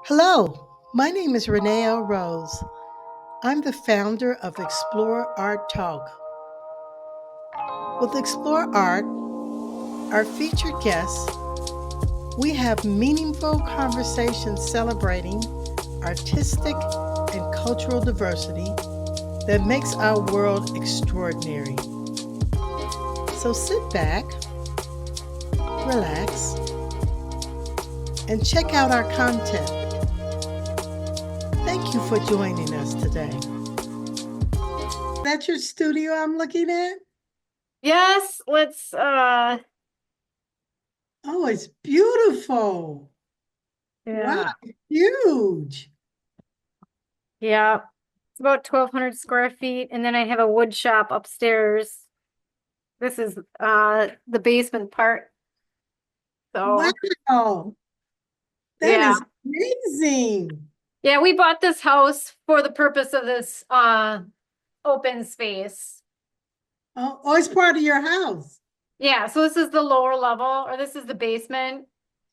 Hello, my name is Renee L. Rose. I'm the founder of Explore Art Talk. With Explore Art, our featured guests, we have meaningful conversations celebrating artistic and cultural diversity that makes our world extraordinary. So sit back, relax, and check out our content. Thank you for joining us today. That's your studio I'm looking at? Yes, let's Oh, it's beautiful. Wow, yeah. huge. Yeah. It's about 1,200 square feet. And then I have a wood shop upstairs. This is the basement part. So Wow, that yeah. is amazing. Yeah, we bought this house for the purpose of this open space. Oh, it's part of your house. Yeah, so this is the lower level, or this is the basement.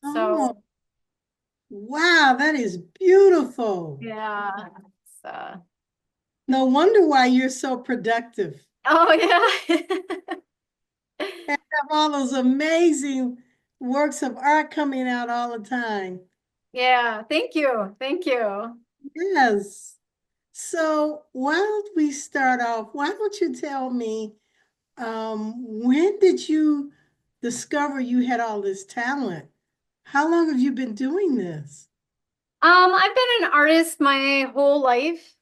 Oh, So wow, that is beautiful. yeah. It's, No wonder why you're so productive oh yeah. and have all those amazing works of art coming out all the time. Yeah, thank you. Thank you. Yes. So why don't we start off? Why don't you tell me, when did you discover you had all this talent? How long have you been doing this? I've been an artist my whole life.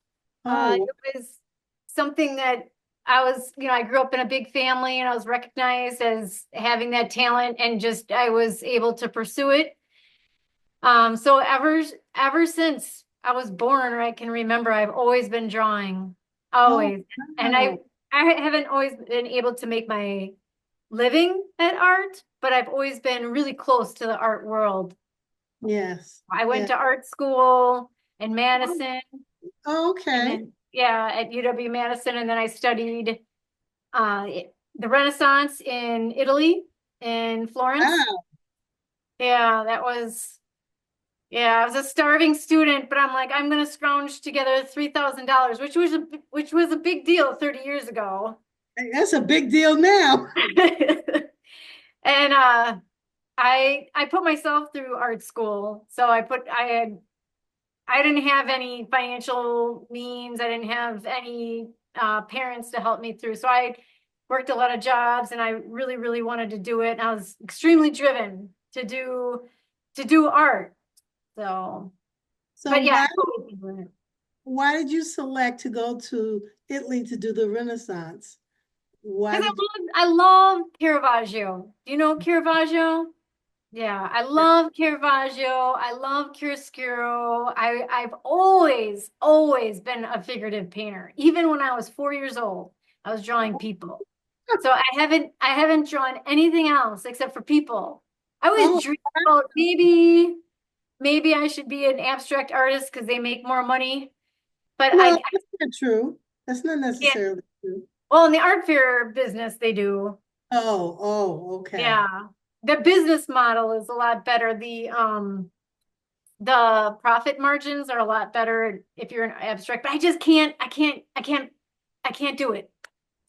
Oh, It was something that I grew up in a big family and I was recognized as having that talent and just I was able to pursue it. So ever since I was born or I can remember, I've always been drawing. oh, Always. And wow. I haven't always been able to make my living at art, but I've always been really close to the art world. Yes. I went Yeah. to art school in Madison Oh, and okay. then yeah, at UW-Madison, and then I studied uh the Renaissance in Italy, in Florence. Wow. Yeah, that was yeah, I was a starving student, but I'm like, I'm gonna scrounge together $3,000, which was a big deal 30 years ago. Hey, that's a big deal now. And I put myself through art school. So I didn't have any financial means. I didn't have any parents to help me through. So I worked a lot of jobs and I really, really wanted to do it. And I was extremely driven to do art. So, So but yeah, I've always been doing it. why did you select to go to Italy to do the Renaissance? Why Because did you? I love Caravaggio. Do you know Caravaggio? Yeah, I love Caravaggio. I love chiaroscuro. I've always been a figurative painter. Even when I was 4 years old, I was drawing people. So I haven't drawn anything else except for people. I always Oh, dream about maybe I should be an abstract artist because they make more money. But well, I that's not true. That's not can't. necessarily true. Well, in the art fair business, they do. Oh, okay. Yeah. The business model is a lot better. The profit margins are a lot better if you're an abstract, but I can't do it.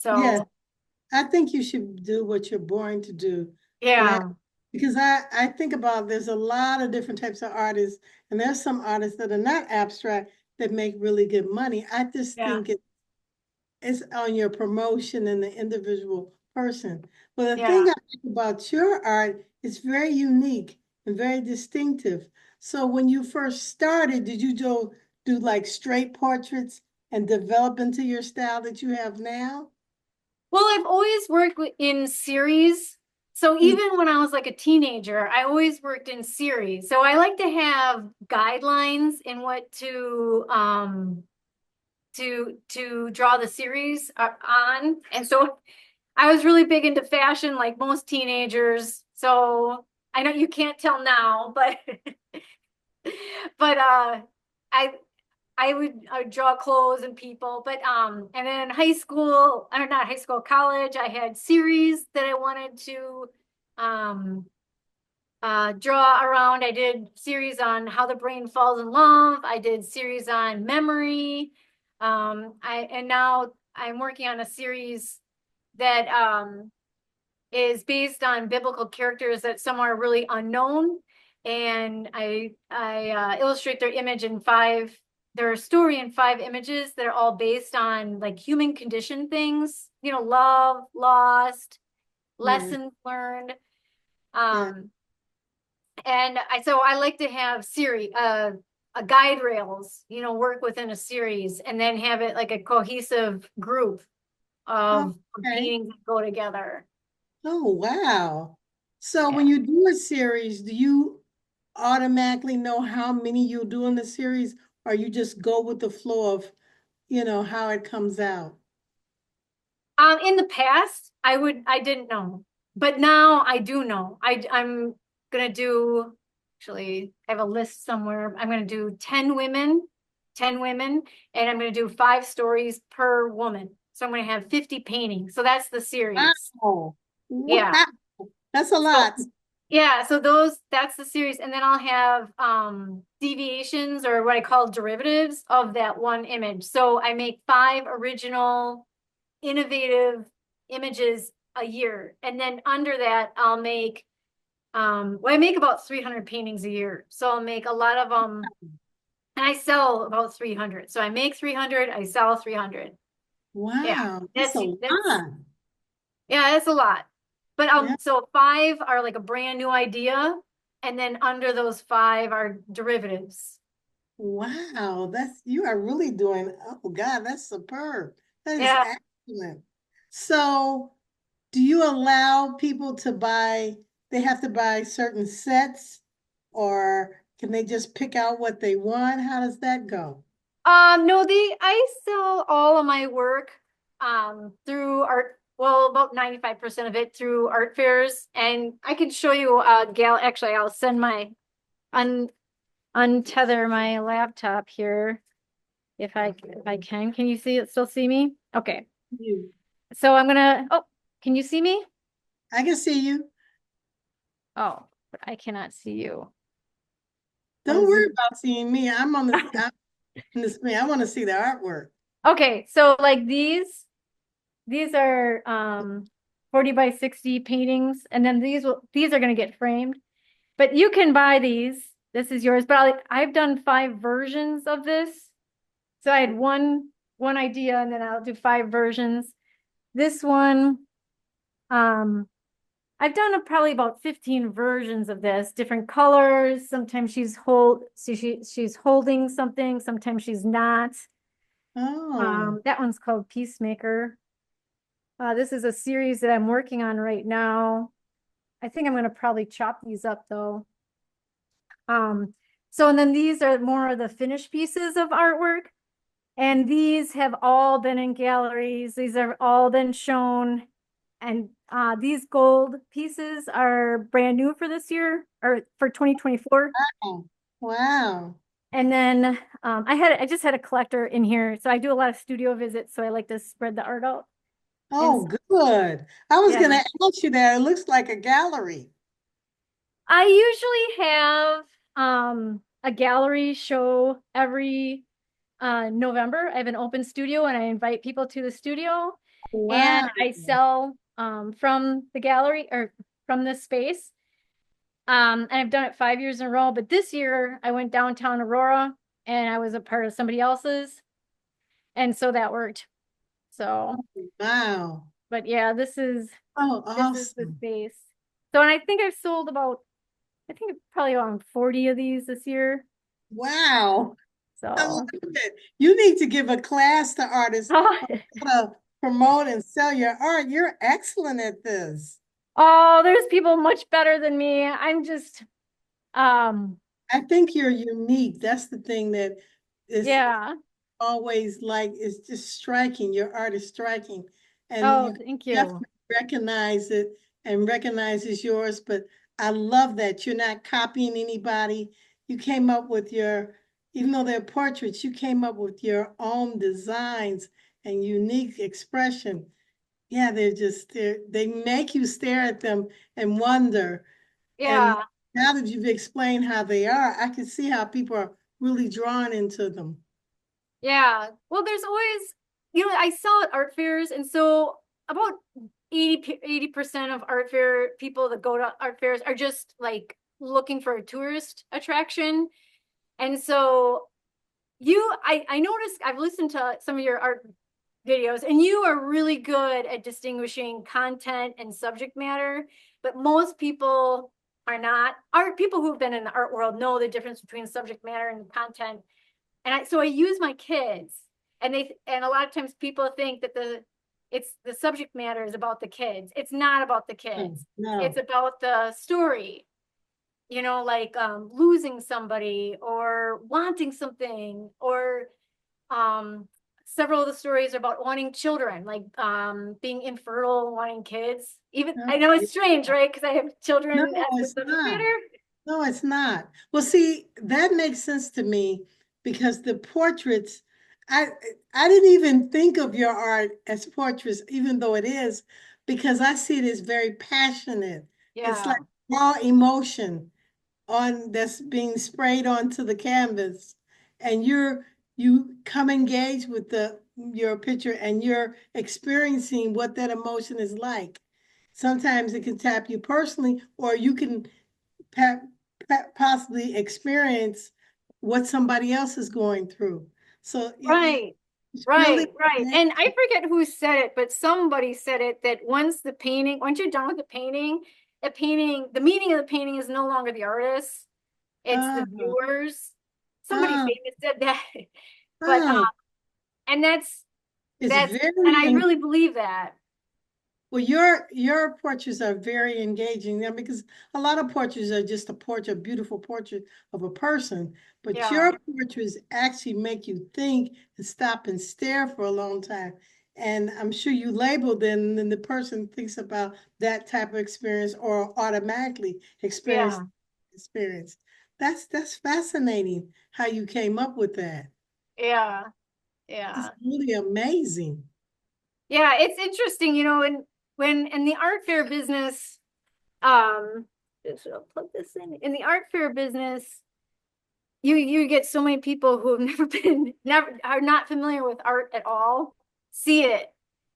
Yes, So I think you should do what you're born to do. And yeah, because I think about there's a lot of different types of artists, and there's some artists that are not abstract that make really good money. I just yeah, think it's on your promotion and the individual person. But the thing yeah. I like about your art is very unique and very distinctive. So when you first started, did you do like straight portraits and develop into your style that you have now? Well, I've always worked in series. So Mm. even when I was like a teenager, I always worked in series. So I like to have guidelines in what to draw the series on. And so I was really big into fashion, like most teenagers. So I know you can't tell now, but but I I would draw clothes and people. But and then high school, or not high school, college, I had series that I wanted to um draw around. I did series on how the brain falls in love. I did series on memory. And now I'm working on a series that is based on biblical characters that some are really unknown, and I illustrate their image in five, their story in five images that are all based on like human condition things, love, lost, Yeah, lessons learned. yeah. Um, and I like to have series, a guide rails, work within a series, and then have it like a cohesive group of Okay. paintings that go together. Oh, wow. So Yeah. when you do a series, do you automatically know how many you'll do in the series, or you just go with the flow of, how it comes out? In the past, I didn't know, but now I do know. I'm gonna do, actually, I have a list somewhere. I'm gonna do 10 women, and I'm gonna do 5 stories per woman. So I'm gonna have 50 paintings. So that's the series. Wow. Wow. Yeah. That's a So lot. yeah, so that's the series, and then I'll have deviations, or what I call derivatives of that one image. So I make 5 original innovative images a year. And then under that, I'll make, I make about 300 paintings a year. So I'll make a lot of them, and I sell about 300. So I make 300, I sell 300. Yeah, Wow. That's that's, a that's, lot. yeah, that's a lot. But Yeah. so 5 are like a brand new idea. And then under those 5 are derivatives. Wow. You are really doing, oh God, that's superb. That is Yeah. excellent. So, do you allow people to buy, they have to buy certain sets, or can they just pick out what they want? How does that go? No, I sell all of my work through art, well, about 95% of it through art fairs. And I can show you actually I'll send my un untether my laptop here if I can. Can you see it? Still see me? Okay. You. So can you see me? I can see you. Oh, but I cannot see you. Don't worry about seeing me. I'm in the screen. I want to see the artwork. Okay, so like these are 40 by 60 paintings, and then these are going to get framed. But you can buy these. This is yours, but I've done 5 versions of this. So I had one idea, and then I'll do 5 versions. This one, um, I've done probably about 15 versions of this, different colors. Sometimes she's holding something, sometimes she's not. Oh, That one's called Peacemaker. This is a series that I'm working on right now. I think I'm going to probably chop these up though. Um, and then these are more of the finished pieces of artwork. And these have all been in galleries. These have all been shown. And these gold pieces are brand new for this year, or for 2024. wow. Wow. And then I just had a collector in here. So I do a lot of studio visits. So I like to spread the art out. And Oh, good. I was yeah, going to ask you that. It looks like a gallery. I usually have a gallery show every November. I have an open studio, and I invite people to the studio, and Wow. I sell from the gallery, or from this space. And I've done it 5 years in a row, but this year I went downtown Aurora, and I was a part of somebody else's, and so that worked. So, Wow. but yeah, Oh, this is the awesome. space. So, and I think I've sold about, I think probably around 40 of these this year. Wow. I love So, it. You need to give a class to artists how to promote and sell your art. You're excellent at this. oh, there's people much better than me. I'm just, um, I think you're unique. That's the thing that is yeah. always like, it's just striking. Your art is striking. And Oh, you thank you. definitely recognize it and recognize it's yours. But I love that you're not copying anybody. You came up with even though they're portraits, you came up with your own designs and unique expression. Yeah, they make you stare at them and wonder. And Yeah. now that you've explained how they are, I can see how people are really drawn into them. Yeah. Well, there's always, I sell at art fairs, and so about 80% of art fair people that go to art fairs are just like looking for a tourist attraction. And so I noticed, I've listened to some of your art videos, and you are really good at distinguishing content and subject matter, but most people are not. Art people who've been in the art world know the difference between subject matter and content. So I use my kids, and a lot of times people think that it's the subject matter is about the kids. It's not about the No, kids. It's no. about the story, like losing somebody or wanting something, or um several of the stories are about wanting children, like being infertile, wanting kids. Even No, I know it's strange, right? Because I have no, children as the it's subject not. matter. No, it's not. Well, see, that makes sense to me because the portraits, I I didn't even think of your art as portraits, even though it is, because I see it as very passionate. It's like Yeah. raw emotion on that's being sprayed onto the canvas, and you come engaged with the your picture and you're experiencing what that emotion is like. Sometimes it can tap you personally, or you can possibly experience what somebody else is going through. So Right. it's really Right. And I forget who said it, but somebody said it that once you're done with the meaning of the painting is no longer the artist, it's uh, the viewers. Somebody uh, famous said that. But uh, and it's that's and I very really believe that. well, your portraits are very engaging now because a lot of portraits are just a beautiful portrait of a person, but Yeah. your portraits actually make you think and stop and stare for a long time. And I'm sure you label them, and then the person thinks about that type of experience or automatically Yeah. experience. That's fascinating how you came up with that. Yeah. It's Yeah. really amazing. Yeah, it's interesting, when in the art fair business, I'll plug this in the art fair business, you get so many people who have never are not familiar with art at all, see it.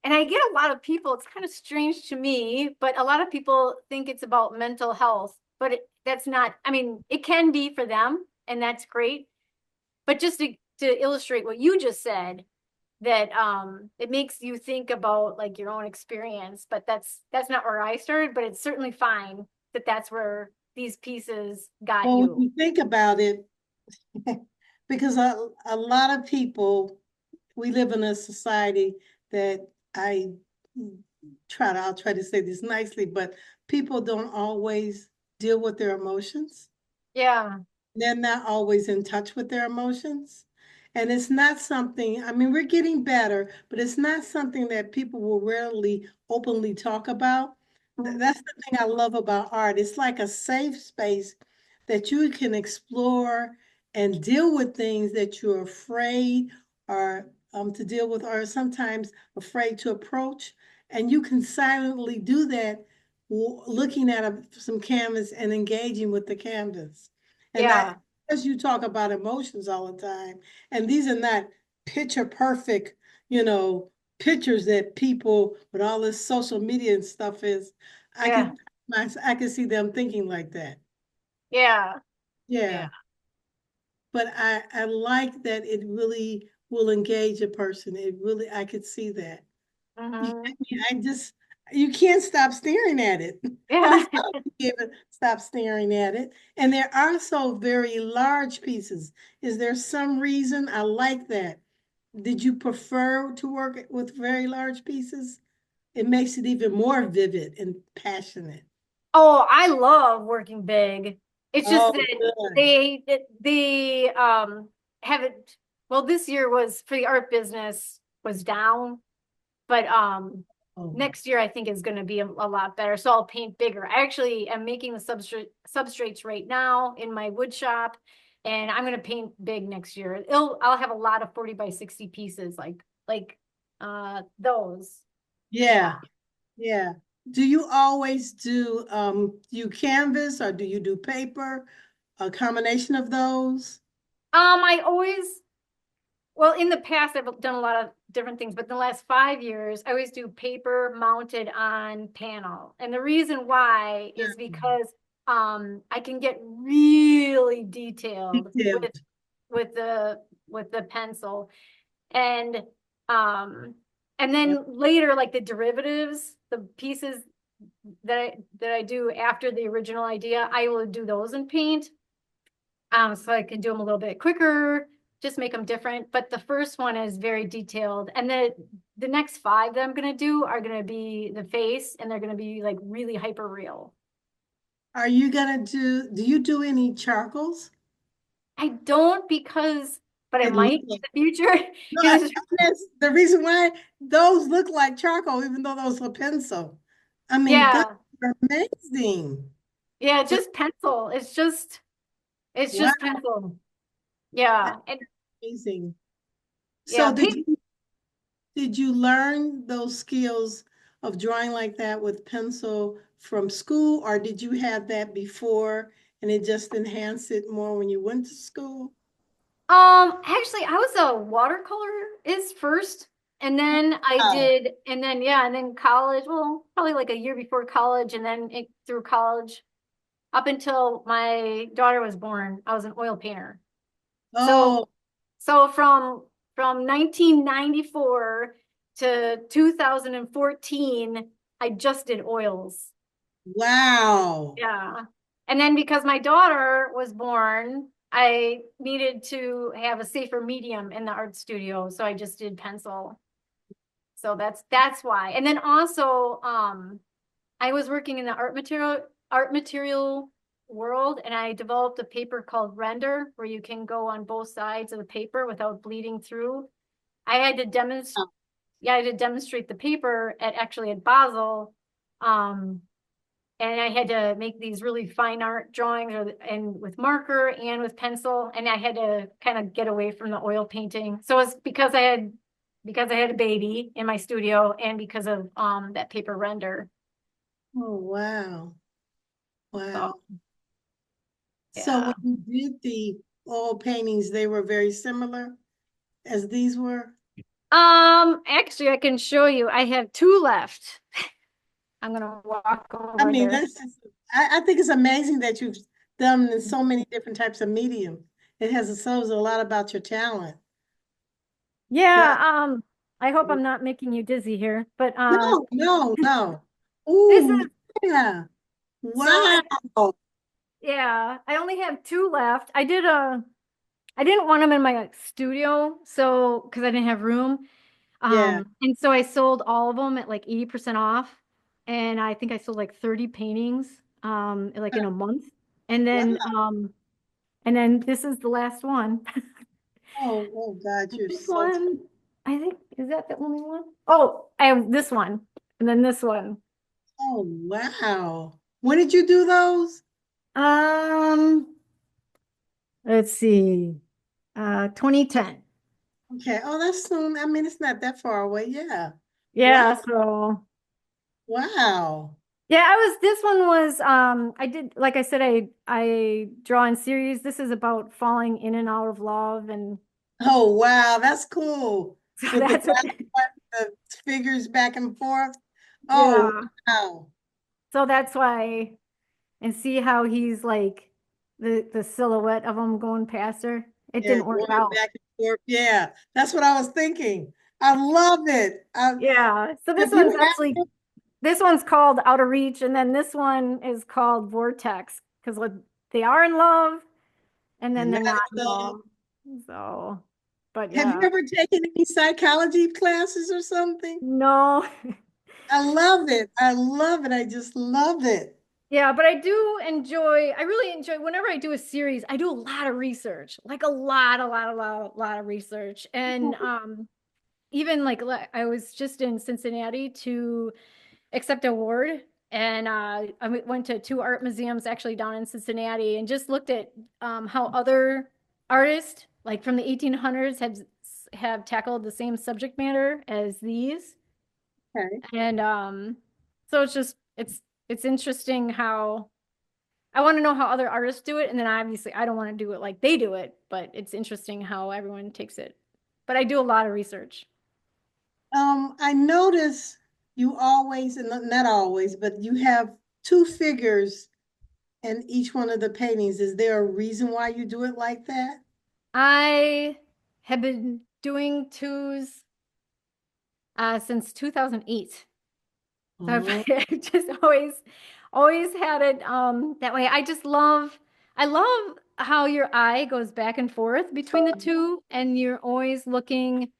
And I get a lot of people, it's kind of strange to me, but a lot of people think it's about mental health, but that's not, I mean, it can be for them, and that's great. But just to illustrate what you just said, that it makes you think about like your own experience, but that's not where I started, but it's certainly fine that that's where these pieces got Well, when you. you think about it, because a lot of people, we live in a society that I'll try to say this nicely, but people don't always deal with their emotions. Yeah. They're not always in touch with their emotions. And it's not something, I mean, we're getting better, but it's not something that people will rarely openly talk about. That's the thing I love about art. It's like a safe space that you can explore and deal with things that you're afraid or to deal with, or sometimes afraid to approach. And you can silently do that looking at some canvas and engaging with the canvas. And that, Yeah. as you talk about emotions all the time, and these are not picture perfect, you know, pictures that people with all this social media and stuff is. I Yeah. can I can see them thinking like that. Yeah. Yeah. Yeah, but I like that it really will engage a person. It really I could see that. You, Hmm. I just you can't stop staring at it. And Yeah. it's hard to even stop staring at it. And there are so very large pieces. Is there some reason I like that? Did you prefer to work with very large pieces? It makes it even more vivid and passionate. Oh, I love working big. It's just Oh, that good. they haven't, well, this year was for the art business was down. But Oh, next year I think is going to be a lot better. So I'll paint bigger. I actually am making the substrates right now in my wood shop, and I'm going to paint big next year. I'll have a lot of 40 by 60 pieces, like those. Yeah. yeah, yeah. Do you always do you canvas or do you do paper? A combination of those? I always, well, in the past, I've done a lot of different things, but in the last 5 years, I always do paper mounted on panel. And the reason why is because I can get really detailed Detailed. with the with the pencil. And um and then later, like the derivatives, the pieces that I do after the original idea, I will do those in paint. So I can do them a little bit quicker, just make them different. But the first one is very detailed. And the next five that I'm gonna do are gonna be the face, and they're gonna be like really hyper real. Are you gonna do you do any charcoals? I don't because, but I It look might in like, the future. no, It was, that's the reason why those look like charcoal, even though those are pencil. I mean, those yeah, are amazing. yeah, But just pencil. It's wow, just pencil. Yeah. that's And amazing. yeah, So did you learn those skills of drawing like that with pencil from school, or did you have that before and it just enhanced it more when you went to school? actually, I was a watercolorist first, and then I Oh, did, and then yeah, and then college. Well, probably like a year before college, and then through college up until my daughter was born, I was an oil painter. So, oh, so from 1994 to 2014, I just did oils. wow. Yeah. And then because my daughter was born, I needed to have a safer medium in the art studio. So I just did pencil. So that's why. And then also, I was working in the art material world, and I developed a paper called render where you can go on both sides of the paper without bleeding through. I had to demonstrate, yeah, I had to demonstrate the paper at Basel. Um, and I had to make these really fine art drawings and with marker and with pencil, and I had to kind of get away from the oil painting. So it's because I had a baby in my studio, and because of that paper render. Oh, wow. So Wow. So when yeah. you did the oil paintings, they were very similar as these were? Actually, I can show you. I have two left. I'm gonna walk I over mean, here. that's just, I think it's amazing that you've done in so many different types of medium. It has it shows a lot about your talent. That Yeah, I hope I'm not making you dizzy here, but no, no, no. this Ooh, is yeah. so Wow. yeah, I only have two left. I didn't want them in my studio, so because I didn't have room. Yeah. And so I sold all of them at like 80% off. And I think I sold like 30 paintings like in a month. And Wow. then this is the last one. Oh, oh God, you're This so one, I think, is that the only one? Oh, I have this one. And then this one. oh wow. When did you do those? Um, let's see. 2010. Okay. Oh, that's soon. I mean, it's not that far away. Yeah. Wow. Yeah, so Wow. yeah, this one was I did, like I said, I draw in series. This is about falling in and out of love, and Oh, wow. That's cool. so With that's what the figures back and forth. Oh, yeah. wow. So that's why, and see how he's like the silhouette of him going past her. It Yeah, didn't work going out. back and forth. Yeah, that's what I was thinking. I love it. Yeah. So If you have it, this one's called Out of Reach, and then this one is called Vortex because they are in love and then and they're not not in in love. love. So, but Have you yeah. ever taken any psychology classes or something? No. I love it. I love it. I just love it. Yeah, but I really enjoy whenever I do a series, I do a lot of research, like a lot of research. And even like I was just in Cincinnati to accept an award, and went to two art museums actually down in Cincinnati and just looked at how other artists like from the 1800s have tackled the same subject matter as these. Okay. And So it's interesting how I want to know how other artists do it, and then obviously I don't want to do it like they do it, but it's interesting how everyone takes it. But I do a lot of research. I notice you always, and not always, but you have two figures in each one of the paintings. Is there a reason why you do it like that? I have been doing twos since 2008. So I've, Oh, I've just always had it that way. I love how your eye goes back and forth between the two, and you're always looking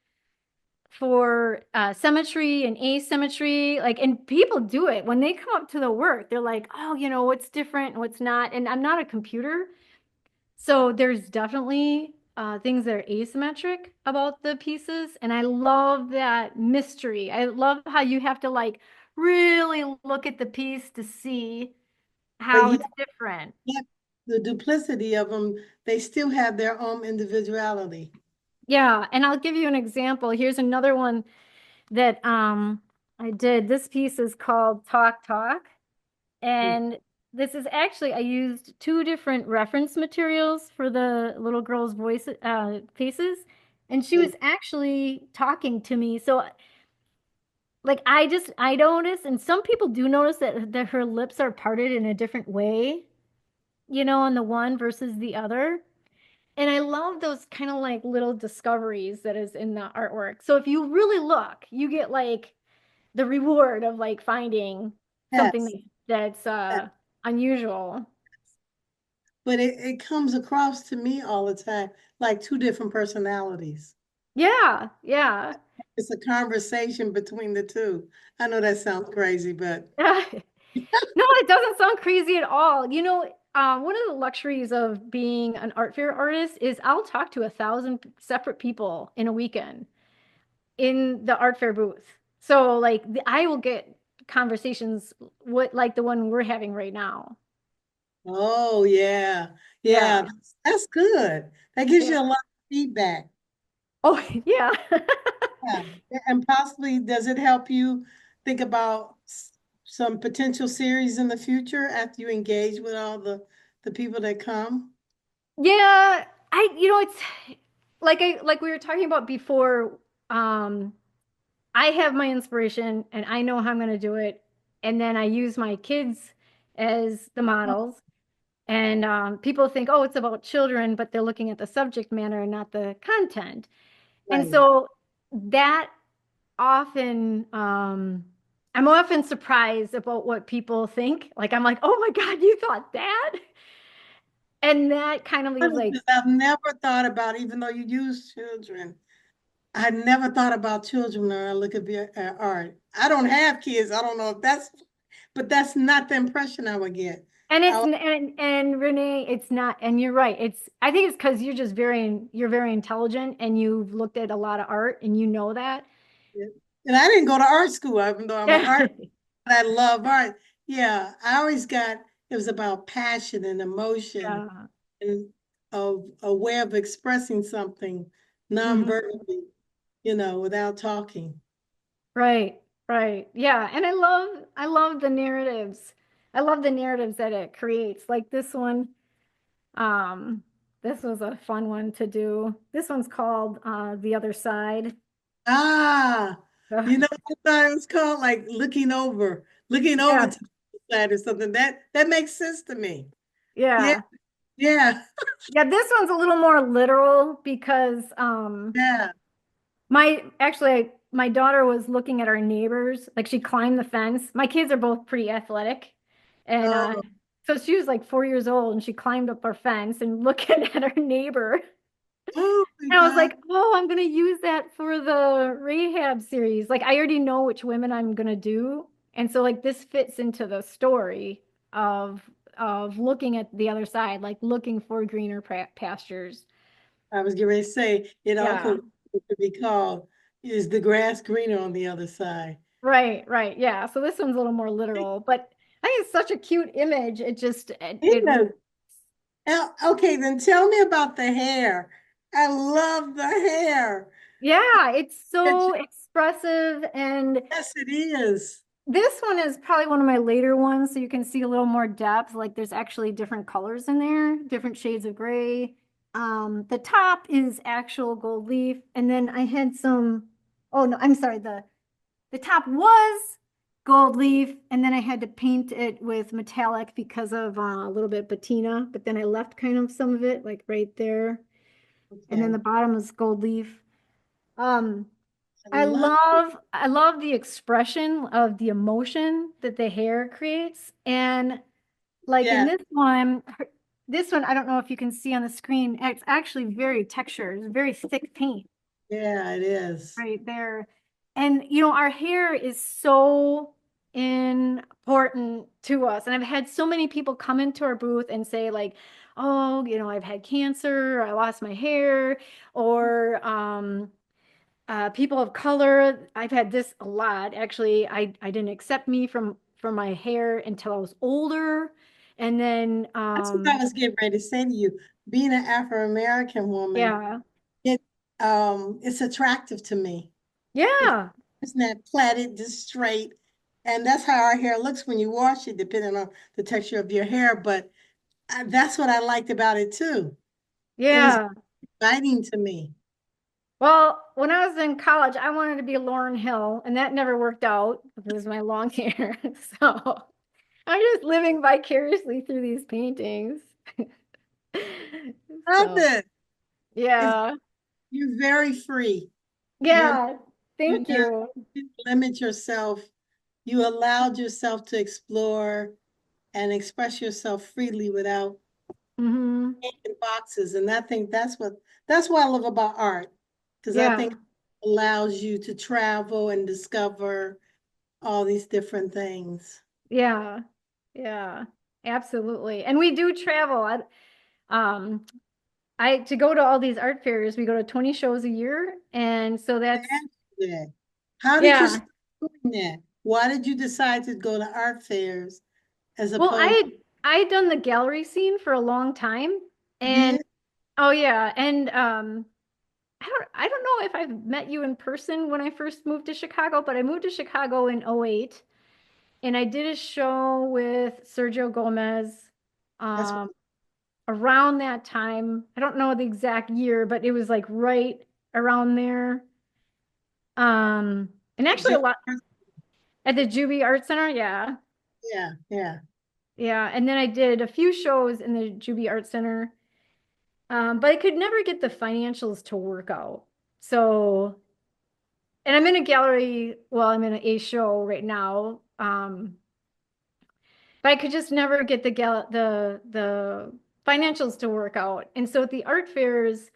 for symmetry and asymmetry. Like, and people do it when they come up to the work. They're like, oh, what's different and what's not. And I'm not a computer, so there's definitely things that are asymmetric about the pieces, and I love that mystery. I love how you have to like really look at the piece to see but how yet, it's different. yet the duplicity of them, they still have their own individuality. Yeah, and I'll give you an example. Here's another one that I did. This piece is called Talk Talk, and this is actually I used two different reference materials for the little girl's voice faces, and she was actually talking to me. So like I notice, and some people do notice that her lips are parted in a different way, on the one versus the other. And I love those kind of like little discoveries that is in the artwork. So if you really look, you get like the reward of like finding something Yes, that's yes. unusual. But it comes across to me all the time like two different personalities. Yeah, yeah. It's a conversation between the two. I know that sounds crazy, but No, it doesn't sound crazy at all. One of the luxuries of being an art fair artist is I'll talk to 1,000 separate people in a weekend in the art fair booth. So like I will get conversations what like the one we're having right now. oh yeah, yeah, Yeah. that's good. That gives Yeah. you a lot of feedback. Oh, yeah. Yeah. And possibly does it help you think about some potential series in the future after you engage with all the people that come? Yeah, it's like we were talking about before. Um, I have my inspiration and I know how I'm going to do it. And then I use my kids as the Oh, models. And people think, oh, it's about children, but they're looking at the subject matter and not the content. And right. so that often, I'm often surprised about what people think. Like, I'm like, oh my God, you thought that? And that kind of leaves Funny, like, because I've never thought about, even though you use children, I never thought about children when I look at art. I don't have kids. I don't know if that's, but that's not the impression I would get. and I it's would, and Renee, it's not, and you're right. I think it's because you're very intelligent and you've looked at a lot of art and you know that. and I didn't go to art school, even though I'm an Yeah. artist. But I love art. Yeah, I always got it was about passion and emotion Yeah. and a way of expressing something Mhm. non-verbally, without talking. Right, right. Yeah. And I love the narratives. I love the narratives that it creates. Like this one, um, this was a fun one to do. This one's called The Other Side. Ah, Ugh. you know what I thought it was called? Like looking over Yeah, to the side or something. That makes sense to me. Yeah, yeah. yeah, Yeah, this one's a little more literal because yeah. my daughter was looking at our neighbors, like she climbed the fence. My kids are both pretty athletic. And Oh, so she was like 4 years old and she climbed up our fence and looking at our neighbor. oh my And I was God. like, oh, I'm gonna use that for the rehab series. Like I already know which women I'm gonna do. And so like this fits into the story of looking at the other side, like looking for greener pastures. I was getting ready to say it Yeah. also could be called Is the Grass Greener on the Other Side? Right, right. Yeah. So this one's a little more literal, but I think it's such a cute image. It Yes. works. Okay, then tell me about the hair. I love the hair. Yeah, it's It- so expressive and Yes, it is. This one is probably one of my later ones, so you can see a little more depth. Like there's actually different colors in there, different shades of gray. The top is actual gold leaf, and then I had some, oh no, I'm sorry, the top was gold leaf, and then I had to paint it with metallic because of a little bit patina, but then I left kind of some of it like right there. And then Okay. the bottom is gold leaf. Um, I I love love I love the expression of the emotion that the hair creates. And like in Yeah, this one, I don't know if you can see on the screen, it's actually very textured, it's very thick paint yeah, it is. right there. And our hair is so important to us. And I've had so many people come into our booth and say, like, oh, I've had cancer, I lost my hair, or people of color. I've had this a lot. Actually, I didn't accept me from my hair until I was older. And then That's what I was getting ready to say to you. Being an Afro-American woman, yeah. it it's attractive to me. It's Yeah. it's not plaited, just straight. And that's how our hair looks when you wash it, depending on the texture of your hair. But that's what I liked about it too. It was Yeah. exciting to me. Well, when I was in college, I wanted to be Lauryn Hill, and that never worked out because of my long hair. So I'm just living vicariously through these paintings. Love So, it. It's, yeah. you're very free. You're Yeah. you're Thank not you. you didn't limit yourself. You allowed yourself to explore and express yourself freely without Hmm. in boxes. And I think that's what I love about art, because I think Yeah. it allows you to travel and discover all these different things. Yeah. Yeah. Absolutely. And we do travel. Um, to go to all these art fairs, we go to 20 shows a year. And so that's, Yeah. How did you yeah. start doing that? Why did you decide to go to art fairs as Well, opposed I had done the gallery scene for a long time. you And did? oh yeah. And I don't know if I've met you in person when I first moved to Chicago, but I moved to Chicago in '08, and I did a show with Sergio Gomez That's um around that time. I don't know the exact year, but it was like right around there. And actually a what lot at the Juby Art Center, yeah. yeah, yeah. Yeah, and then I did a few shows in the Juby Art Center. But I could never get the financials to work out. So, and I'm in a gallery, well, I'm in a show right now. But I could just never get the financials to work out. And so at the art fairs,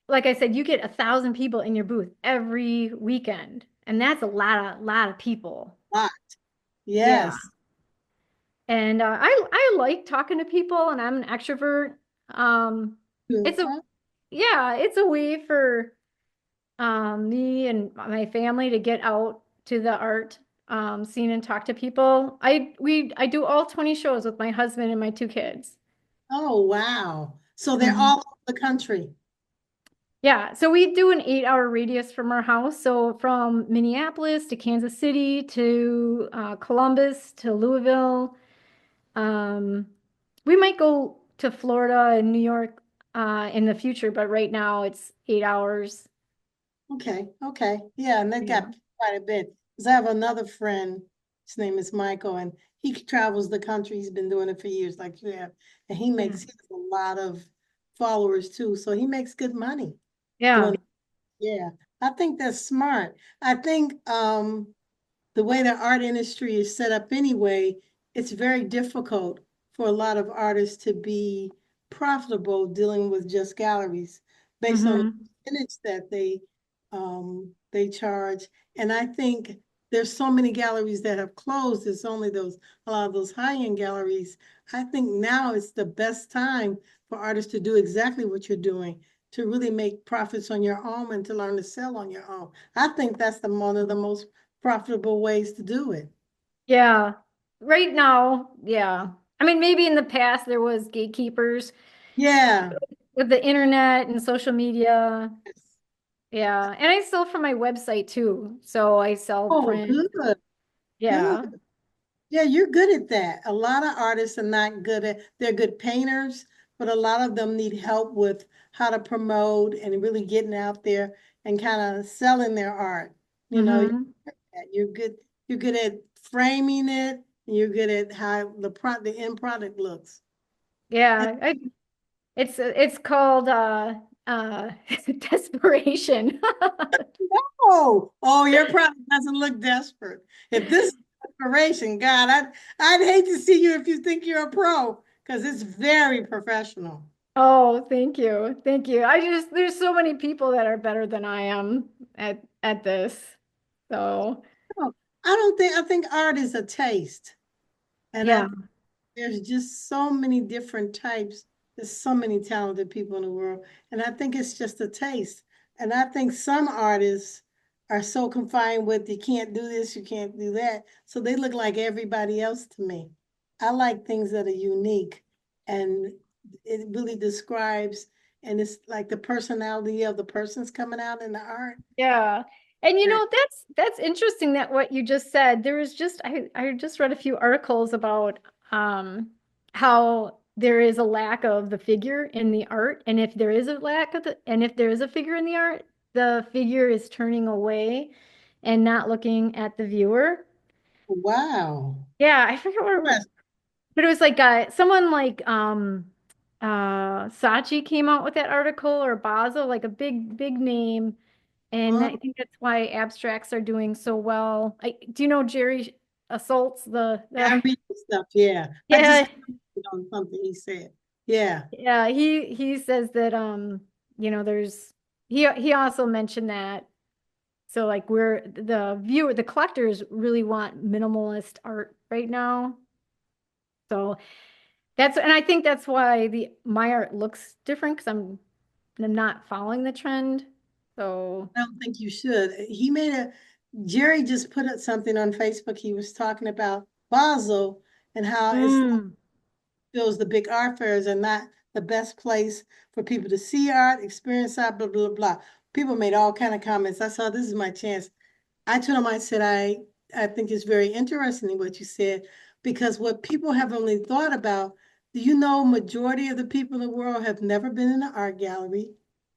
like I said, you get 1,000 people in your booth every weekend, and that's a lot of people. Lot. Yeah. Yes. And I like talking to people, and I'm an extrovert. Um, it's a Uh-huh. yeah, it's a way for me and my family to get out to the art scene and talk to people. I do all 20 shows with my husband and my two kids. Oh, wow. So they're Mhm. all over the country. Yeah, so we do an 8-hour radius from our house. So from Minneapolis to Kansas City to Columbus to Louisville. Um, we might go to Florida and New York in the future, but right now it's 8 hours. Okay, okay. Yeah, and they Yeah. got quite a bit. Because I have another friend, his name is Michael, and he travels the country. He's been doing it for years, like you have. And Yeah. he has a lot of followers too. So he makes good money Yeah. doing, yeah. I think that's smart. I think the way the art industry is set up anyway, it's very difficult for a lot of artists to be profitable dealing with just galleries based on the Hmm. percentage that they charge. And I think there's so many galleries that have closed. It's only those a lot of those high-end galleries. I think now is the best time for artists to do exactly what you're doing, to really make profits on your own and to learn to sell on your own. I think that's one of the most profitable ways to do it. Yeah. Right now, yeah. I mean, maybe in the past there was gatekeepers Yeah. with the internet and social media. Yeah. And I sell from my website too. So I sell Oh, print. good. Good. Yeah. Yeah, you're good at that. A lot of artists are not good at, they're good painters, but a lot of them need help with how to promote and really getting out there and kind of selling their art. You know, Hmm. you're good, you're good at framing it, and you're good at how the end product looks. And Yeah. It's called desperation. oh, your product doesn't look desperate. If this is desperation, God, I'd hate to see you if you think you're a pro, because it's very professional. Oh, thank you. Thank you. There's so many people that are better than I am at this. So, No, I think art is a taste. And yeah. there's just so many different types. There's so many talented people in the world. And I think it's just a taste. And I think some artists are so confined with you can't do this, you can't do that. So they look like everybody else to me. I like things that are unique and it really describes and it's like the personality of the person's coming out in the art. Yeah. And that's interesting that what you just said. There was just I just read a few articles about how there is a lack of the figure in the art, and if there is a lack of the and if there is a figure in the art, the figure is turning away and not looking at the viewer. Wow. Yeah, I forget what, Yes. but it was like someone like Saatchi came out with that article, or Basel, like a big name. And I think that's why abstracts are doing so well. Do you know Jerry Assaults, I the read the stuff, yeah. I just yeah, commented on something he said. Yeah. yeah, he says that there's he also mentioned that. So like we're the collectors really want minimalist art right now. So and I think that's why the my art looks different, because I'm not following the trend. So I don't think you should. Jerry just put up something on Facebook. He was talking about Basel and how it's mm, feels the big art fairs are not the best place for people to see art, experience art, blah, blah, blah. People made all kind of comments. I saw this is my chance. I told him, I said, I think it's very interesting what you said, because what people have only thought about, do you know, majority of the people in the world have never been in an art gallery,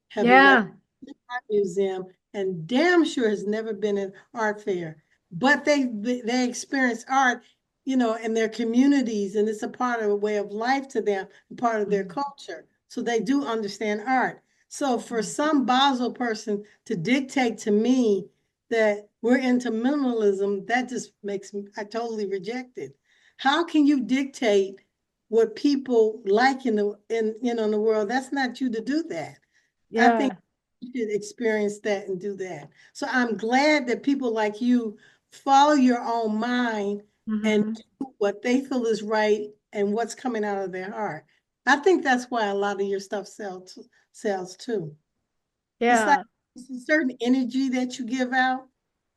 have never yeah, been in an art museum, and damn sure has never been in an art fair. But they experience art, in their communities, and it's a part of a way of life to them, a part of their culture. So they do understand art. So for some Basel person to dictate to me that we're into minimalism, that just makes me, I totally reject it. How can you dictate what people like in the world? That's not you to do that. I think yeah. you should experience that and do that. So I'm glad that people like you follow your own mind and Hmm. do what they feel is right and what's coming out of their heart. I think that's why a lot of your stuff sells too. It's like Yeah. it's a certain energy that you give out,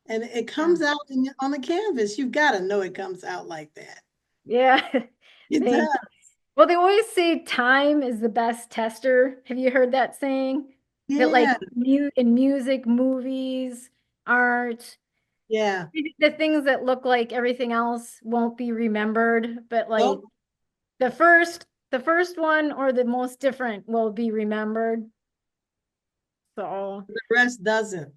and it Yeah. comes out on the canvas. You've got to know it comes out like that. Yeah. It Thanks. does. Well, they always say time is the best tester. Have you heard that saying? That like Yeah, in music, movies, art, yeah. the things that look like everything else won't be remembered, but like Nope. the first one or the most different will be remembered. So, The rest doesn't.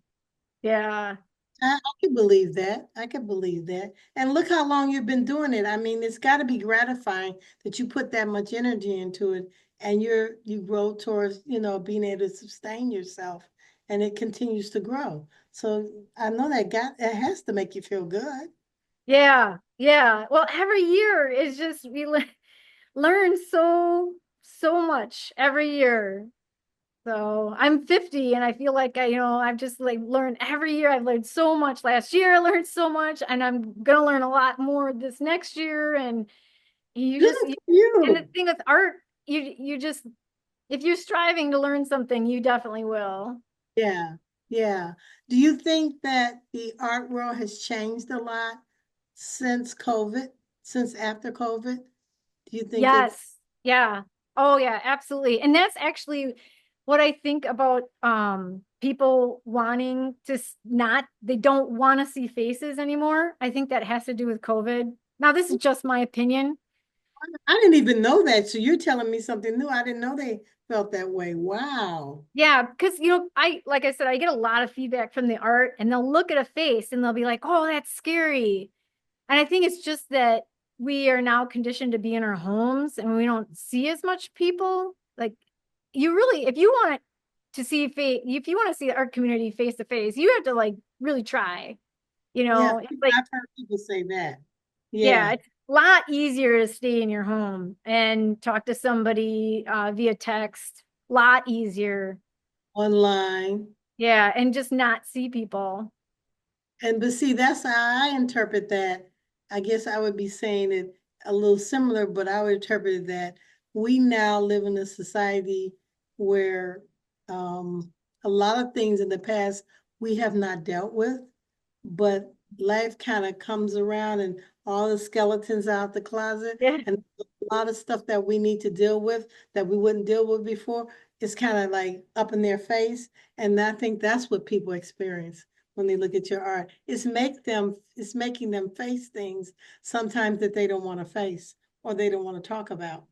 yeah. I can believe that. I can believe that. And look how long you've been doing it. I mean, it's got to be gratifying that you put that much energy into it and you grow towards, being able to sustain yourself and it continues to grow. So I know it has to make you feel good. Yeah. Yeah. Well, every year is just learn so much every year. So I'm 50 and I feel like I've just like learned every year. I've learned so much. Last year I learned so much, and I'm gonna learn a lot more this next year. And Good for and the you. thing with art, you just if you're striving to learn something, you definitely will. Yeah, yeah. Do you think that the art world has changed a lot since COVID, since after COVID? Do you think it's Yes. Yeah. Oh yeah, absolutely. And that's actually what I think about people wanting to not, they don't want to see faces anymore. I think that has to do with COVID. Now, this is just my opinion. I didn't even know that. So you're telling me something new. I didn't know they felt that way. Wow. Yeah, because I like I said, I get a lot of feedback from the art, and they'll look at a face and they'll be like, "Oh, that's scary." And I think it's just that we are now conditioned to be in our homes and we don't see as much people. Like, you really, if you want to see face, if you want to see our community face to face, you have to like really try. Yeah, It's like, I've heard people say that. yeah, Yeah, it's a lot easier to stay in your home and talk to somebody via text. A lot easier. online. Yeah, and just not see people. And but see, that's how I interpret that. I guess I would be saying it a little similar, but I would interpret it that we now live in a society where a lot of things in the past we have not dealt with, but life kind of comes around and all the skeletons out the closet Yeah, and a lot of stuff that we need to deal with that we wouldn't deal with before is kind of like up in their face. And I think that's what people experience when they look at your art. It's making them face things sometimes that they don't want to face or they don't want to talk about.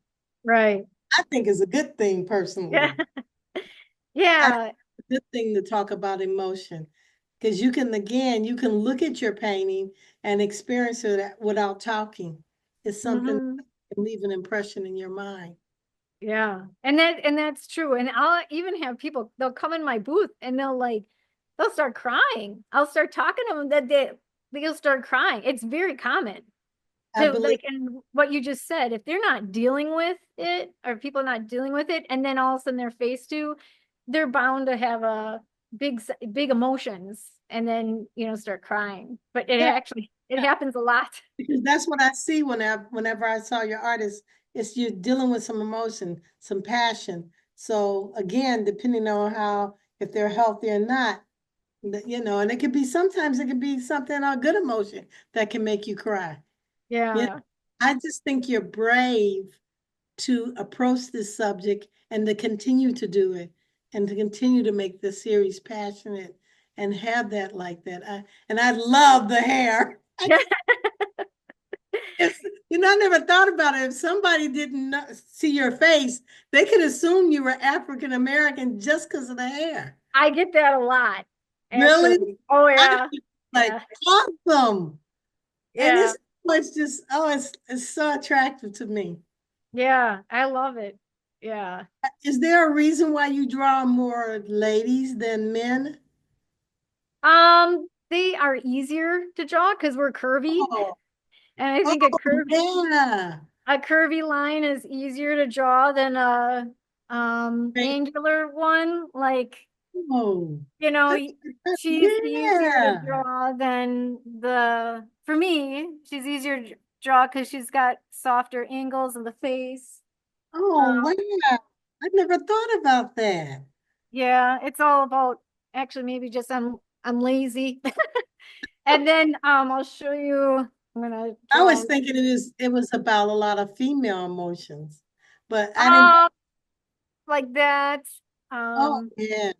right. I think is a good thing Yeah. personally. I think Yeah. it's a good thing to talk about emotion because you can, again, you can look at your painting and experience it without talking. It's something Hmm. that can leave an impression in your mind. Yeah. And that's true. And I'll even have people, they'll come in my booth and they'll start crying. I'll start talking to them that they'll start crying. It's very common I to believe, like, and what you just said, if they're not dealing with it or people not dealing with it, and then all of a sudden they're faced to, they're bound to have a big emotions and then, start crying. But yeah, it happens a lot. because that's what I see whenever I saw your artist. It's you're dealing with some emotion, some passion. So again, depending on how, if they're healthy or not, and it could be, sometimes it could be something, a good emotion that can make you cry. Yeah, Yeah. I just think you're brave to approach this subject and to continue to do it and to continue to make the series passionate and have that like that. I love the hair. Yeah. It's, I never thought about it. If somebody didn't see your face, they could assume you were African American just because of the hair. I get that a lot, Really? actually. Oh I yeah. think like Yeah. awesome. And Yeah. it's just, oh, it's so attractive to me. Yeah. I love it. Yeah. Is there a reason why you draw more ladies than men? They are easier to draw because we're curvy. Oh, And I oh think yeah. a curvy line is easier to draw than a Right. angular one. Like, Oh, you know, that's, y- that's, she's easier to yeah. draw than for me, she's easier to draw because she's got softer angles of the face. Oh, Um, wow. I never thought about that. yeah, it's all about actually maybe just I'm lazy. And then I'll show you, I'm gonna I draw was thinking it was about a lot of female emotions, but I didn't. um like that. Oh, Um yeah.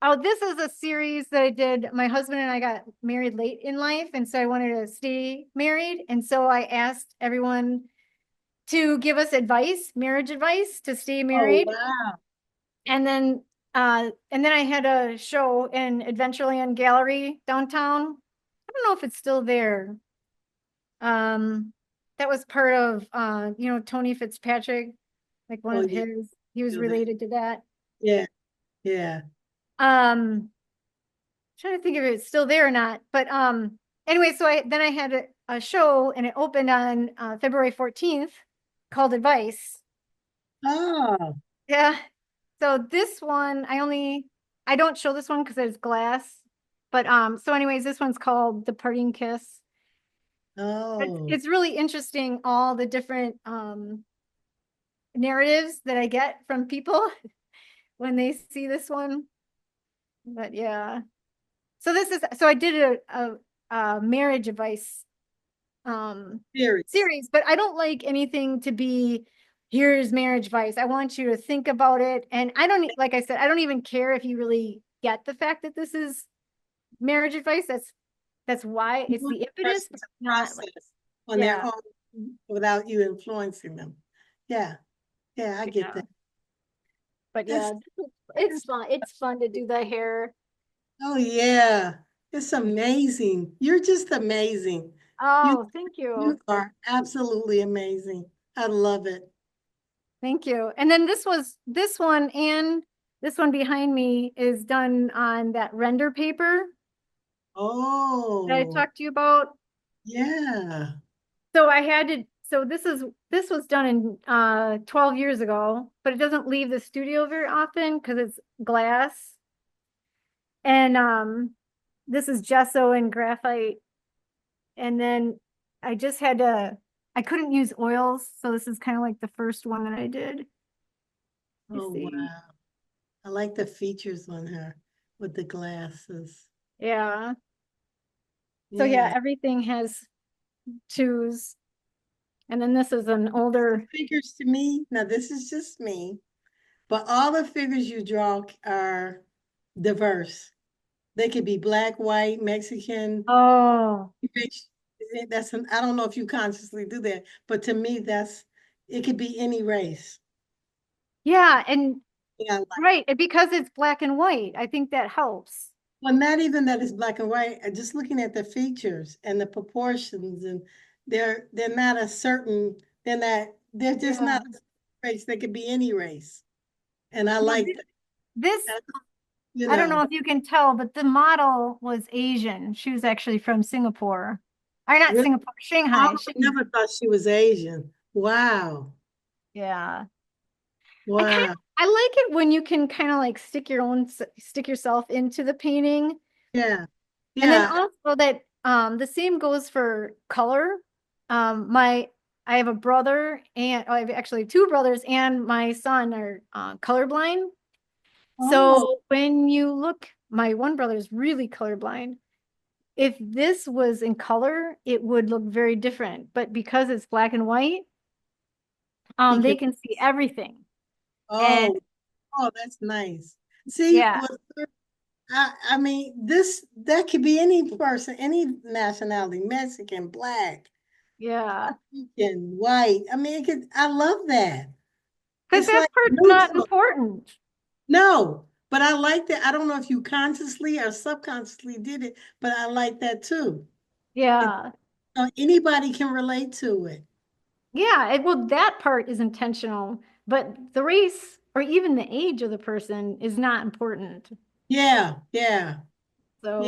oh, this is a series that I did. My husband and I got married late in life, and so I wanted to stay married. And so I asked everyone to give us advice, marriage advice to stay Oh, married. wow. And then I had a show in Adventureland Gallery downtown. I don't know if it's still there. Um, that was part of Tony Fitzpatrick, like one Oh, of yeah. his, he was Feel that. related to that. Yeah, yeah. Trying to think if it's still there or not. But anyway, so I had a show and it opened on February 14th called Advice. Oh, Yeah. So this one I don't show this one because there's glass. But so anyways, this one's called The Parting Kiss. It's oh. it's really interesting all the different narratives that I get from people when they see this one. But yeah. So I did a marriage advice um Serious. series, but I don't like anything to be here's marriage advice. I want you to think about it. And I don't, like I said, I don't even care if you really get the fact that this is marriage advice. That's why You it's want the the impetus, person but to not like, process on their yeah, own without you influencing them. Yeah, yeah, I get yeah. that. But That's yeah, it's fun. It's fun to do the hair. oh yeah, it's amazing. You're just amazing. You Oh, thank you. you are absolutely amazing. I love it. Thank you. And then this one and this one behind me is done on that render paper that I Oh, talked to you about. yeah. So I had to, so this was done in 12 years ago, but it doesn't leave the studio very often because it's glass. And this is gesso and graphite. And then I just had to, I couldn't use oils, so this is kind of like the first one that I did. You Oh see. wow. I like the features on her with the glasses. Yeah. So yeah, Yeah. everything has twos. And then this is an The older, figures to me, now this is just me, but all the figures you draw are diverse. They could be black, white, Mexican, oh, mixed. That's an, I don't know if you consciously do that, but to me, that's it could be any race. yeah, and Yeah, right, and because it's black and white, I think that helps. well, not even that it's black and white. Just looking at the features and the proportions, and they're not a certain. They're just Yeah. not a race. They could be any race, and I Well, like that. this, You I don't know know, if you can tell, but the model was Asian. She was actually from Singapore. Or not really, Singapore, I Shanghai. never thought she was Asian. Wow, Yeah. wow, I like it when you can kind of like stick yourself into the painting. yeah, And then yeah. also that the same goes for color. My I have a brother and I have actually two brothers and my son are colorblind. Oh, So when you look, my one brother is really colorblind. If this was in color, it would look very different. But because it's black and white, he they could. can see everything. And Oh, oh, that's nice. See, yeah, well, I mean, this that could be any person, any nationality, Mexican, black, yeah. African, white. I mean, it could. I love that. Because It's that like part's not neutral. important. No, but I like that. I don't know if you consciously or subconsciously did it, but I like that too. It, Yeah. anybody can relate to it. Yeah, well, that part is intentional, but the race or even the age of the person is not important. Yeah, yeah, yeah. So,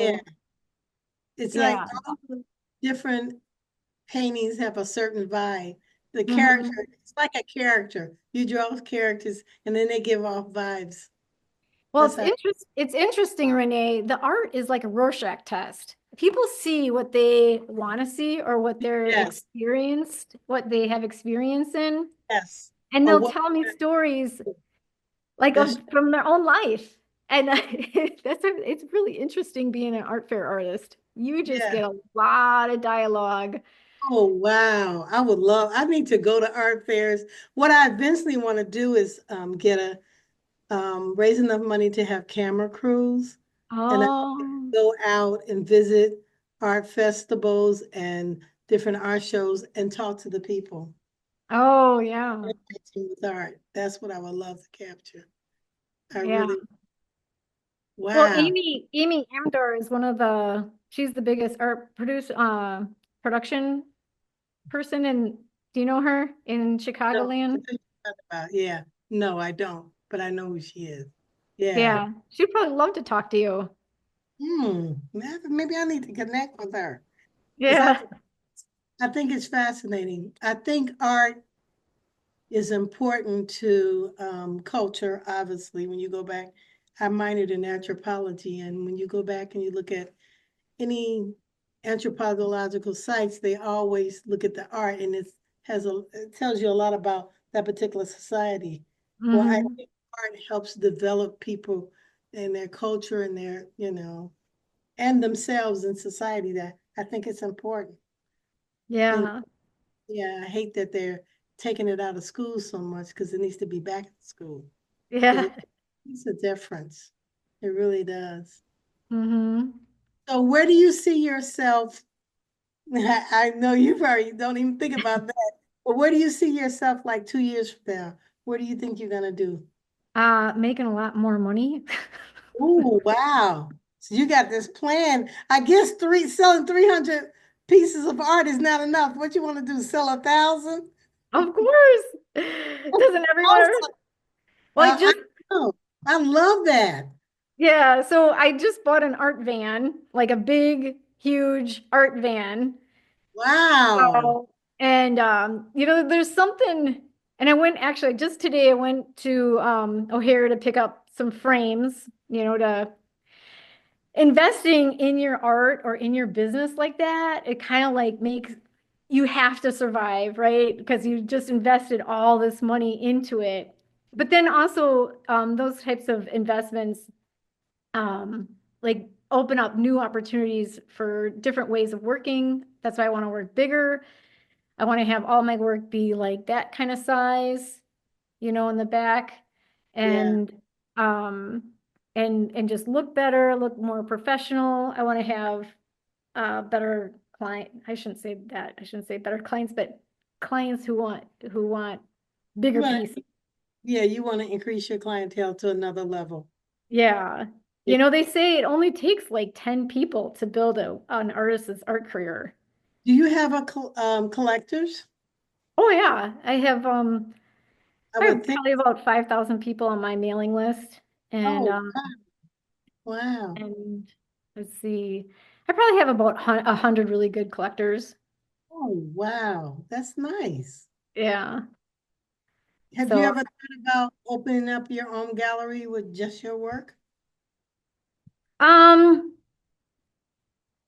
It's like yeah. all the different paintings have a certain vibe. The character, Mhm. it's like a character. You draw characters and then they give off vibes. Well, That's how, it's interesting, Renee. The art is like a Rorschach test. People see what they want to see or yes, what they have experience in, yes. and Or they'll what, tell me stories like that's, from their own life. And it's really interesting being an art fair artist. You just yeah. get a lot of dialogue. Oh, wow. I need to go to art fairs. What I eventually want to do is get raise enough money to have camera crews and I Oh, go out and visit art festivals and different art shows and talk to the people. oh yeah, Interacting with art. That's what I would love to capture. I yeah. really, Well, wow. Amy Amdor is one of she's the biggest production person in, do you know her in No, Chicagoland? yeah. No, I don't, but I know who she is. Yeah. Yeah, she'd probably love to talk to you. Maybe I need to connect with her because Yeah. I think it's fascinating. I think art is important to culture, obviously, when you go back. I minored in anthropology, and when you go back and you look at any anthropological sites, they always look at the art, and it tells you a lot about that particular society. Well, I Hmm. think art helps develop people and their culture and their, and themselves in society. That I think it's important. And Yeah. yeah, I hate that they're taking it out of school so much because it needs to be back in school. Because Yeah. it makes a difference. It really does. Hmm. So where do you see yourself? I know you probably don't even think about that, but where do you see yourself like 2 years from now? What do you think you're gonna do? Making a lot more money. Oh, wow. So you got this plan. I guess selling 300 pieces of art is not enough. What you want to do? Sell 1,000? Of course. Doesn't everyone? Awesome. Well, I I just, know. I love that. yeah, so I just bought an art van, like a big, huge art van. Wow. Oh. And there's something, and I went actually just today, I went to O'Hare to pick up some frames, to investing in your art or in your business like that, it kind of like makes you have to survive, right? Because you just invested all this money into it. But then also, those types of investments, um, like open up new opportunities for different ways of working. That's why I want to work bigger. I want to have all my work be like that kind of size, in the back, Yeah. and um and just look better, look more professional. I want to have better client. I shouldn't say that. I shouldn't say better clients, but clients who want You bigger want pieces. yeah, you want to increase your clientele to another level. Yeah. Yeah. They say it only takes like 10 people to build an artist's art career. Do you have collectors? Oh yeah. I I would have think. probably about 5,000 people on my mailing list. And Oh, wow. and let's see. I probably have about 100 really good collectors. Oh, wow. That's nice. Yeah. Have you So, ever thought about opening up your own gallery with just your work? um,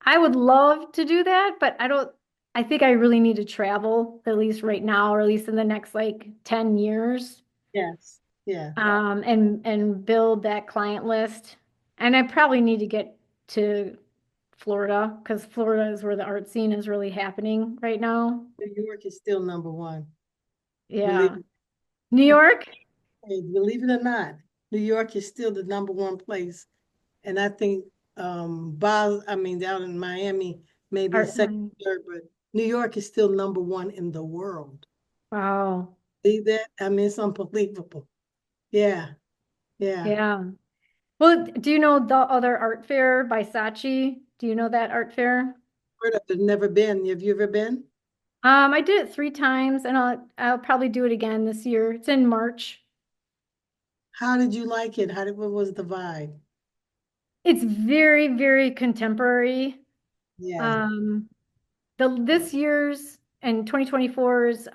I would love to do that, but I think I really need to travel at least right now, or at least in the next like 10 years, Yes. Yeah. and build that client list. And I probably need to get to Florida because Florida is where the art scene is really happening right now. New York is still number one. Believe Yeah. New York, believe it or not, New York is still the number one place. And I think I mean down in Miami, maybe art second, line. third, but New York is still number one in the world. Wow. See that? I mean, it's unbelievable. Yeah, yeah. Yeah. Well, do you know the other art fair by Saatchi? Do you know that art fair? Heard of it, never been. Have you ever been? I did it 3 times, and I'll probably do it again this year. It's in March. How did you like it? What was the vibe? It's very, very contemporary. Yeah. Um, the this year's and 2024's,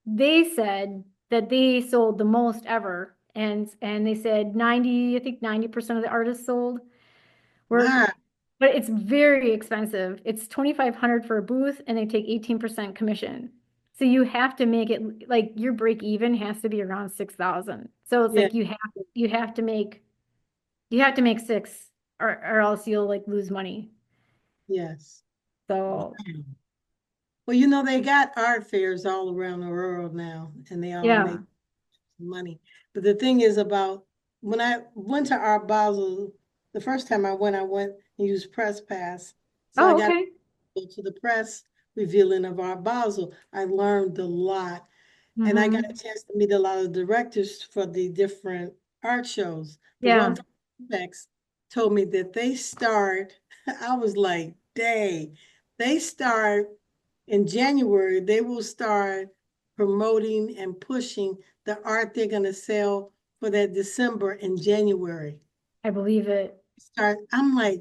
they said that they sold the most ever, and they said 90, I think 90% of the artists sold work. Wow. But it's very expensive. It's 2,500 for a booth and they take 18% commission. So you have to make it like your break even has to be around 6,000. So it's Yeah. like you have to make six, or else you'll like lose money. Yes. Wow. So Well, they got art fairs all around the world now, and they all make yeah. money. But the thing is about when I went to Art Basel, the first time I went and used Press Pass. So I Oh, got to okay. go to the press revealing of Art Basel. I learned a lot. And I got a Hmm. chance to meet a lot of directors for the different art shows. The one Yeah, from Apex told me that they start, I was like, dang, they start in January, they will start promoting and pushing the art they're going to sell for that December and January. I believe it. I'm like,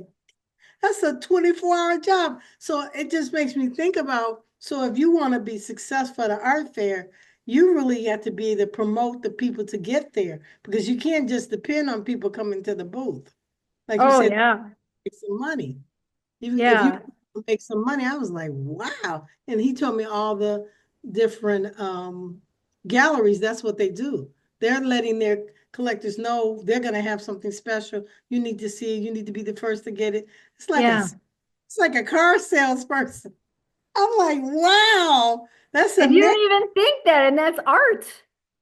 that's a 24-hour job. So it just makes me think about, so if you want to be successful at an art fair, you really have to be able to promote the people to get there because you can't just depend on people coming to the booth. Like you Oh said, yeah. make some money. If you Yeah. make some money, I was like, wow. And he told me all the different galleries, that's what they do. They're letting their collectors know they're going to have something special. You need to see it. You need to be the first to get it. It's like a Yeah. it's like a car salesperson. I'm like, wow. That's And you amazing. don't even think that, and that's art.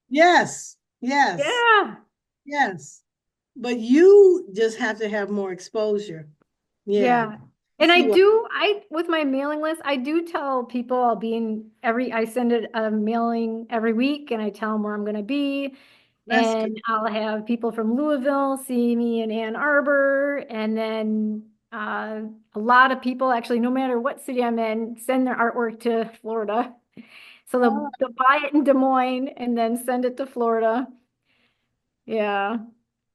Yes, yes, Yeah. yes. But you just have to have more exposure. Yeah. Yeah. I And see what with my mailing list, I do tell people I send it a mailing every week and I tell them where I'm going to be. that's good. And I'll have people from Louisville see me in Ann Arbor. And then a lot of people, actually, no matter what city I'm in, send their artwork to Florida. So Oh, they'll buy it in Des Moines and then send it to Florida. Yeah.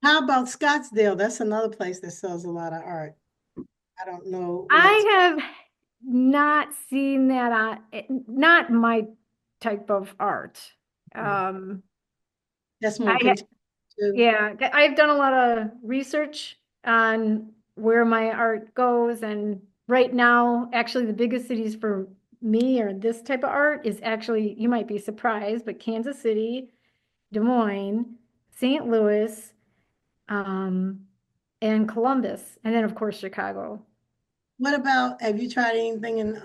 how about Scottsdale? That's another place that sells a lot of art. I don't know what's I have not seen that not my type of art. Um, that's more I contemporary too. Yeah, I've done a lot of research on where my art goes, and right now, actually, the biggest cities for me or this type of art is actually, you might be surprised, but Kansas City, Des Moines, St. Louis, um, and Columbus, and then of course Chicago. What about, have you tried anything in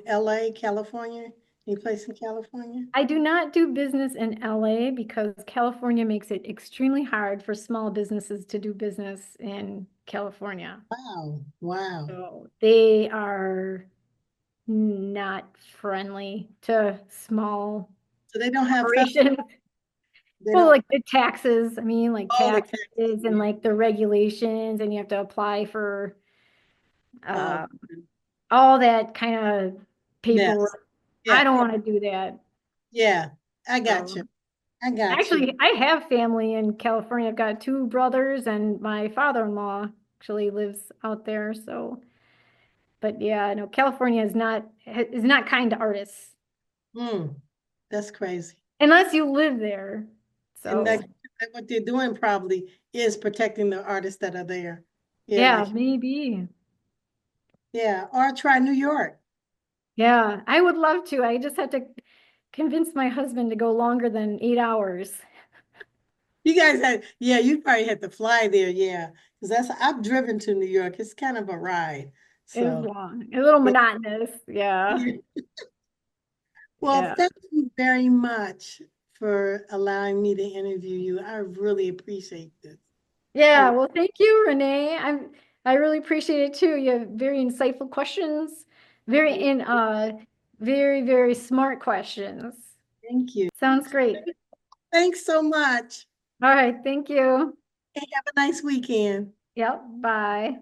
LA, California? Any place in California? I do not do business in LA because California makes it extremely hard for small businesses to do business in California. Wow, wow. So they are not friendly to small So they don't have festivals. operations. They Well, don't. like the taxes, I mean, like Oh, the taxes taxes. and Yeah. like the regulations, and you have to apply for Oh, uh, all that kind of yes. paperwork. I Yeah. don't want to do that. Yeah. I got So you. I got you. actually, I have family in California. I've got two brothers, and my father-in-law actually lives out there. So, but yeah, no, California is not kind to artists Hmm. That's crazy. unless you live there. And So, that what they're doing probably is protecting the artists that are there. Yeah, yeah, like, maybe. yeah. Or try New York. Yeah, I would love to. I just had to convince my husband to go longer than 8 hours. You guys had, yeah, you probably had to fly there. Yeah. Because I've driven to New York. It's kind of a ride. It was So, long, a little yeah. monotonous. Yeah. Yeah. Well, Yeah. thank you very much for allowing me to interview you. I really appreciate this. I, Yeah, well, thank you, Renee. I really appreciate it too. You have very insightful questions, very, very smart questions. thank you. Sounds great. Thanks so much. All right, thank you. Hey, have a nice weekend. Yep, bye.